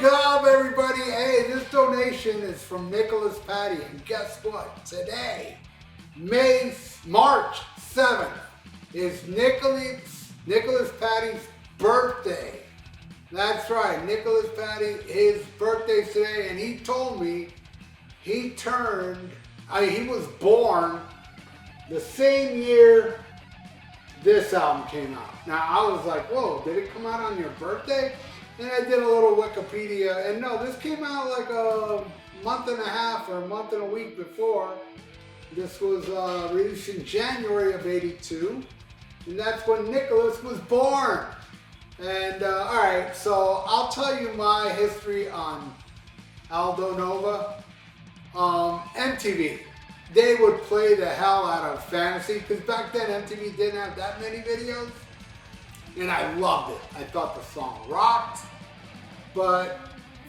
Wake up, everybody. Hey, this donation is from Nicholas Patti. And guess what? Today, March 7th, is Nicholas Patti's birthday. That's right, Nicholas Patti, his birthday's today, and he told me he was born the same year this album came out. Now, I was like, whoa, did it come out on your birthday? And I did a little Wikipedia, and no, this came out like a month and a half or a month and a week before. This was released in January of '82, and that's when Nicholas was born. And alright, so I'll tell you my history on Aldo Nova. MTV, they would play the hell out of Fantasy, because back then MTV didn't have that many videos. And I loved it. I thought the song rocked. But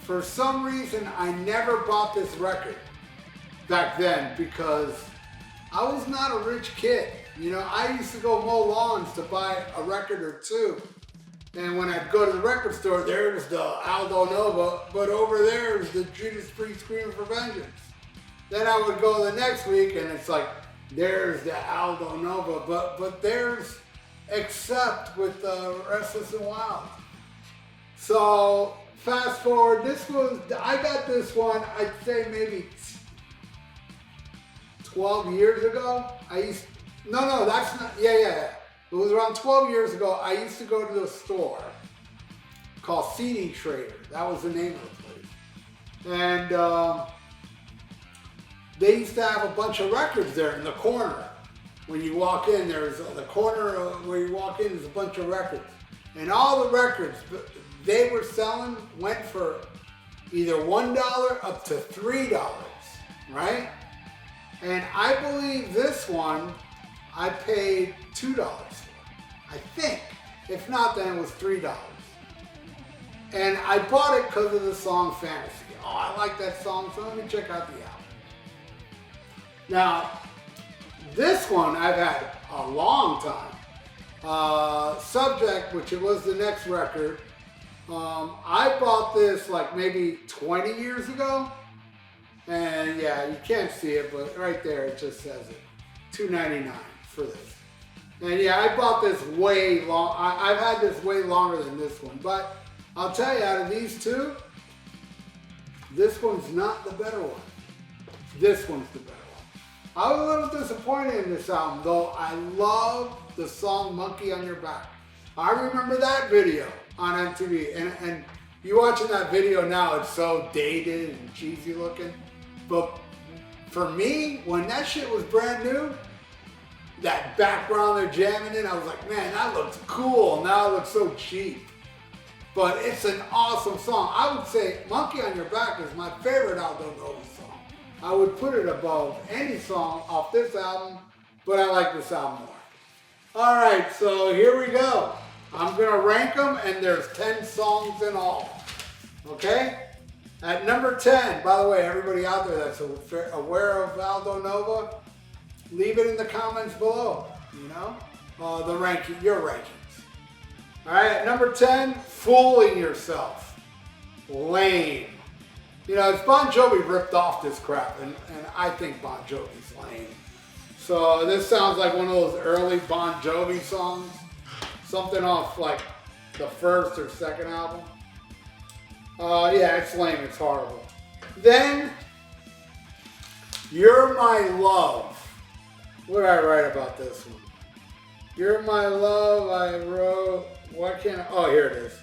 for some reason, I never bought this record back then because I was not a rich kid. You know, I used to go mow lawns to buy a record or two. And when I'd go to the record store, there's the Aldo Nova, but over there is the Judas Priest Screaming for Vengeance. Then I would go the next week and it's like, there's the Aldo Nova, but there's Except with Restless and Wild. So fast forward, I got this one, I'd say maybe 12 years ago. No, that's not, yeah. It was around 12 years ago. I used to go to the store called CD Trader. That was the name of the place. And they used to have a bunch of records there in the corner. When you walk in, there's the corner where you walk in, there's a bunch of records. And all the records they were selling went for either $1 up to $3, right? And I believe this one I paid $2 for, I think. If not, then it was $3. And I bought it because of the song Fantasy. Oh, I like that song, so let me check out the album. Now, this one I've had a long time. Subject, which it was the next record, I bought this like maybe 20 years ago. And yeah, you can't see it, but right there it just says it. $2.99 for this. And yeah, I bought this way long. I've had this way longer than this one. But I'll tell you, out of these two, this one's not the better one. This one's the better one. I was a little disappointed in this album, though. I love the song Monkey on Your Back. I remember that video on MTV. And you watching that video now, it's so dated and cheesy looking. But for me, when that shit was brand new, that background they're jamming in, I was like, man, that looks cool. Now it looks so cheap. But it's an awesome song. I would say Monkey on Your Back is my favorite Aldo Nova song. I would put it above any song off this album, but I like this album more. All right, so here we go. I'm gonna rank them, and there's 10 songs in all, okay? At number 10, by the way, everybody out there that's aware of Aldo Nova, leave it in the comments below, you know? Your rankings. All right, at number 10, Fooling Yourself. Lame. You know, it's Bon Jovi ripped off this crap, and I think Bon Jovi's lame. So this sounds like one of those early Bon Jovi songs. Something off like the first or second album. Yeah, it's lame, it's horrible. Then, You're My Love. What did I write about this one? You're My Love, I wrote, oh, here it is.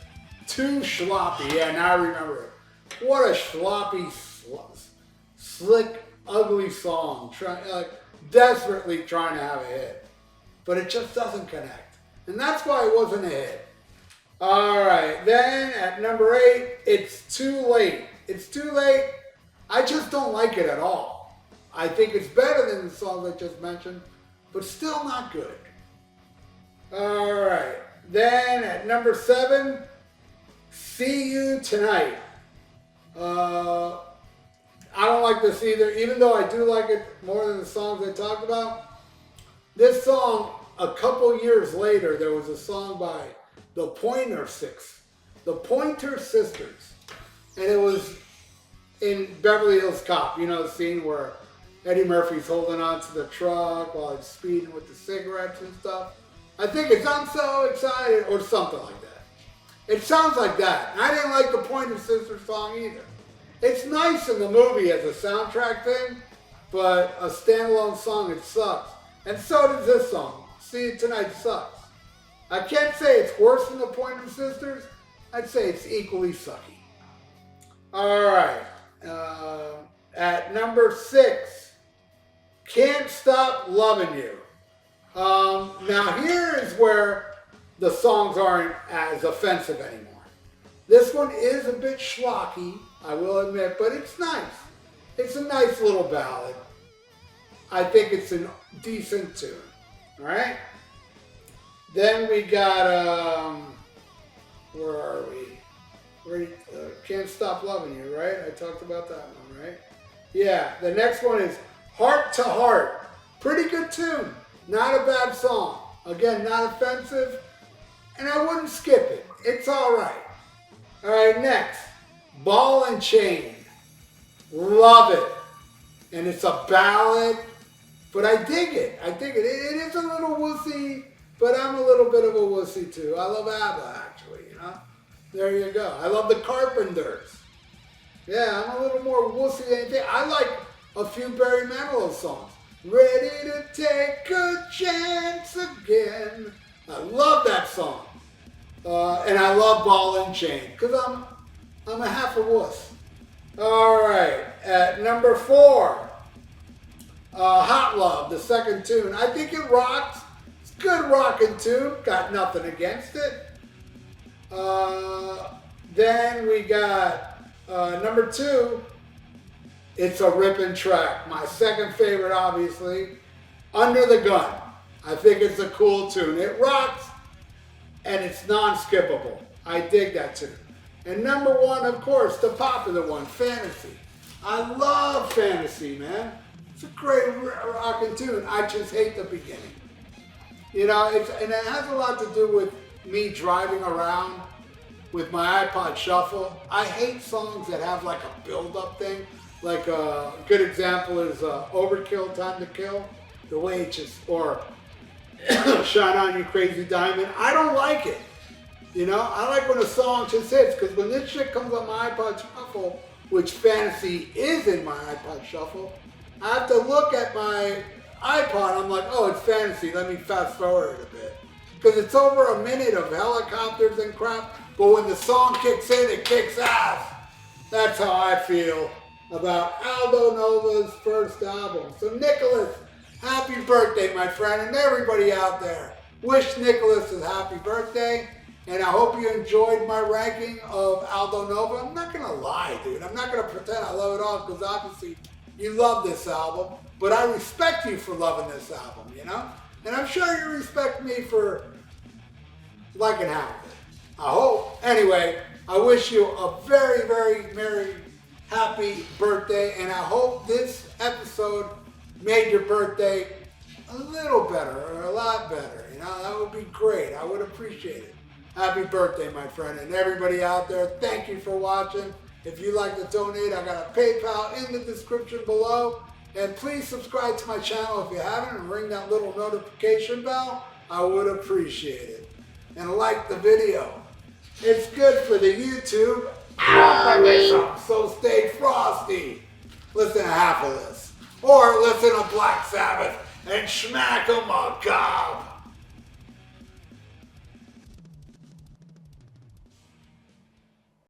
Too sloppy, yeah, now I remember it. What a sloppy, slick, ugly song. Desperately trying to have a hit. But it just doesn't connect. And that's why it wasn't a hit. Alright, then at number 8, It's Too Late. It's Too Late. I just don't like it at all. I think it's better than the songs I just mentioned, but still not good. Alright, then at number 7, See You Tonight. I don't like this either, even though I do like it more than the songs I talked about. This song, a couple years later, there was a song by the Pointer Sisters. And it was in Beverly Hills Cop, you know, the scene where Eddie Murphy's holding on to the truck while he's speeding with the cigarettes and stuff. I think it's "I'm So Excited" or something like that. It sounds like that. And I didn't like the Pointer Sisters song either. It's nice in the movie as a soundtrack thing, but a standalone song, it sucks. And so does this song. See It Tonight sucks. I can't say it's worse than the Pointer Sisters. I'd say it's equally sucky. All right. At number 6, "Can't Stop Loving You." Now here is where the songs aren't as offensive anymore. This one is a bit schlocky, I will admit, but it's nice. It's a nice little ballad. I think it's a decent tune. All right. Then we got, where are we? "Can't Stop Loving You," right? I talked about that one, right? Yeah, the next one is "Heart to Heart." Pretty good tune. Not a bad song. Again, not offensive. And I wouldn't skip it. It's all right. All right, next. "Ball and Chain." Love it. And it's a ballad, but I dig it. I dig it. It is a little wussy, but I'm a little bit of a wussy too. I love ABBA, actually, you know? There you go. I love the Carpenters. Yeah, I'm a little more wussy than anything. I like a few Barry Manilow songs. "Ready to Take a Chance Again." I love that song. And I love "Ball and Chain" because I'm a half a wuss. All right, at number 4, "Hot Love," the second tune. I think it rocks. It's a good rocking tune. Got nothing against it. Then we got number 2. It's a ripping track. My second favorite, obviously, "Under the Gun." I think it's a cool tune. It rocks, and it's non-skippable. I dig that tune. And number 1, of course, the popular one, "Fantasy." I love "Fantasy," man. It's a great rocking tune. I just hate the beginning. You know, and it has a lot to do with me driving around with my iPod Shuffle. I hate songs that have like a build-up thing. Like a good example is "Overkill, Time to Kill." The way it just, or "Shine On You Crazy Diamond." I don't like it. You know, I like when a song just hits, because when this shit comes on my iPod Shuffle, which "Fantasy" is in my iPod Shuffle, I have to look at my iPod. I'm like, oh, it's "Fantasy." Let me fast forward a bit. Because it's over a minute of helicopters and crap, but when the song kicks in, it kicks ass. That's how I feel about Aldo Nova's first album. So Nicholas, happy birthday, my friend, and everybody out there. Wish Nicholas a happy birthday, and I hope you enjoyed my ranking of Aldo Nova. I'm not gonna lie, dude. I'm not gonna pretend I love it all, because obviously you love this album, but I respect you for loving this album, you know? And I'm sure you respect me for liking half of it. I hope. Anyway, I wish you a very, very merry, happy birthday, and I hope this episode made your birthday a little better, or a lot better. You know, that would be great. I would appreciate it. Happy birthday, my friend, and everybody out there, thank you for watching. If you'd like to donate, I got a PayPal in the description below. And please subscribe to my channel if you haven't, and ring that little notification bell. I would appreciate it. And like the video. It's good for the YouTube algorithm, so stay frosty. Listen to half of this. Or listen to Black Sabbath and smack 'em a cob.